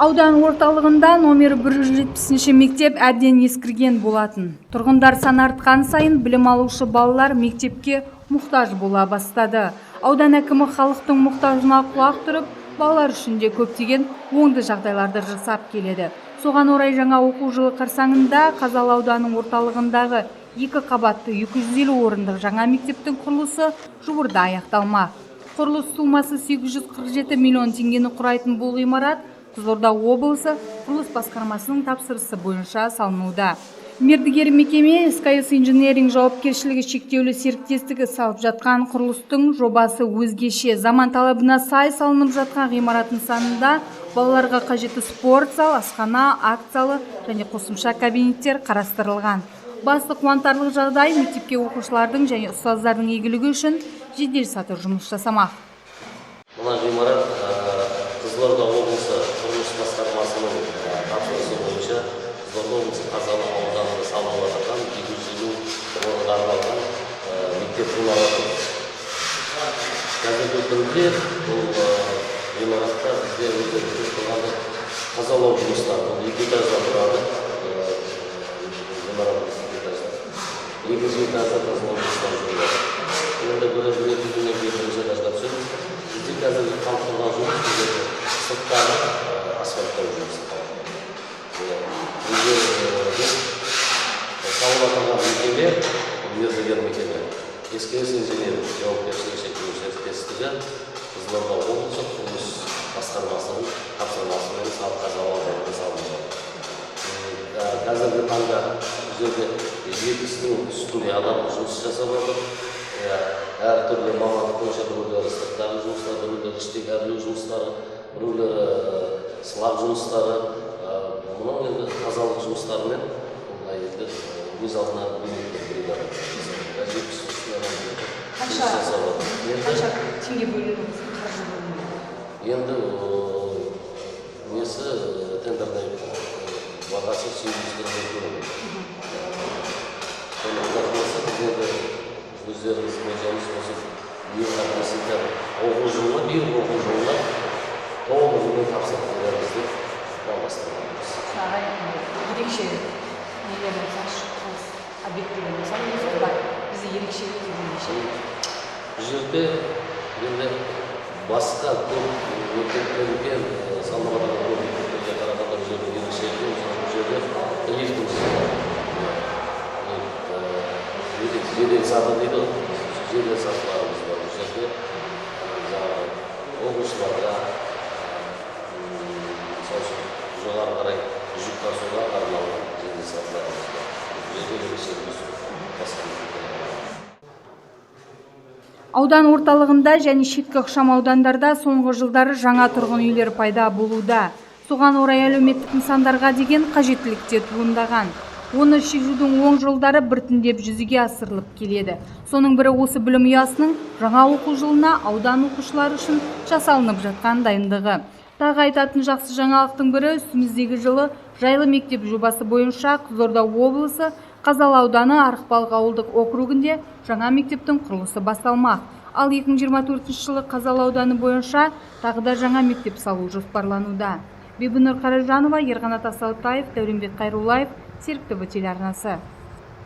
Аудан орталығында номер 170 мектеп әбден ескірген болатын. Тұрғындар саны артқан сайын білім алушы балалар мектепке мұқтаж бола бастады. Аудан әкімі халықтың мұқтажына құлақ түріп, балалар үшін де көптеген оңды жағдайларды жасап келеді. Соған орай жаңа оқу жылы қарсаңында Қазалы ауданының орталығындағы 2 қабатты 250 орындық жаңа мектептің құрылысы жуырда аяқталмақ. Құрылыс сомасы 847 миллион теңгені құрайтын бұл ғимарат Қызылорда облысы құрылыс басқармасының тапсырысы бойынша салынуда. Мердігер мекеме СКС инженеринг жауапкершілігі шектеулі серіктестігі салып жатқан құрылыстың жобасы өзгеше. Заман талабына сай салынып жатқан ғимарат нысанында балаларға қажетті спорт зал, асхана, акт залы және қосымша кабинеттер қарастырылған. Басты қуантарлық жағдай мектепке оқушылардың және ұстаздардың игілігі үшін жедел саты жұмыс жасамақ. Мына ғимарат Қызылорда облысы құрылыс басқармасының тапсырысы бойынша Қызылорда облысы Қазалы ауданында салынып жатқан 250 орынға арналған мектеп ғимараты. Қазіргі күнде бұл ғимаратта бізде өздеріңіз тұрғанда тазалау жұмыстары, бұл 2 этажда тұрады. Ғимаратымыз 2 этажда. 2 этажда тазалау жұмыстары жүргізіледі. Енді бірінші этажға түсеміз. Бізде қазіргі қалып тұрған жұмыс бізде сырттағы асфальттау жұмысы. Бізде салынып жатқан мекеме, мердігер мекеме, СКС инженеринг жауапкершілігі шектеулі серіктестігі Қызылорда облысы құрылыс басқармасының тапсырмасымен Қазалы ауданында салынды. Қазіргі таңда бұл жерде 70-нің үстінде адам жұмыс жасап жатыр. Әртүрлі мамандық бойынша біреулері сырттағы жұмыстар, біреулері іштегі әрлеу жұмыстары, біреулері сылап жұмыстары, мұның енді тазалық жұмыстарымен енді өз алдына бригада. Қанша теңге бөлініп енді несі тендердің бағасы 800 теңге. Өздеріңіз мөлшеріңіз осы оқу жылына, биыл оқу жылына толығымен тапсырып береміз деп бастаймыз. Ерекше нелерді құрылыс объектілері мысалы, бізде ерекше Бұл жерде енді басқа көп мектептермен салынып жатқан мектептерге қарағанда бұл жерде ерекшелігі, бұл жерде лифтіміз бар. Жедел саты дейді, жедел сатыларымыз бар. Бұл жерде оқушыларға жоғары қарай жүк тасуға арналған жедел сатыларымыз бар. Бұл жерде ерекшелігіміз басқа мектептерде. Аудан орталығында және шеткі ықшам аудандарда соңғы жылдары жаңа тұрғын үйлер пайда болуда. Соған орай әлеуметтік нысандарға деген қажеттілікте туындаған. Оны шешудің оң жолдары біртіндеп жүзеге асырылып келеді. Соның бірі осы білім ұясының жаңа оқу жылына аудан оқушылары үшін жасалынып жатқан дайындығы. Тағы айтатын жақсы жаңалықтың бірі үстіміздегі жылы жайлы мектеп жобасы бойынша Қызылорда облысы Қазалы ауданы Арықбалық ауылдық округінде жаңа мектептің құрылысы басталмақ. Ал 2024 жылы Қазалы ауданы бойынша тағы да жаңа мектеп салу жоспарлануда. Бибінұр Қаражанова, Ерғанат Асаутаев, Дәуренбек Қайруллаев, Серік ТВ телеарнасы.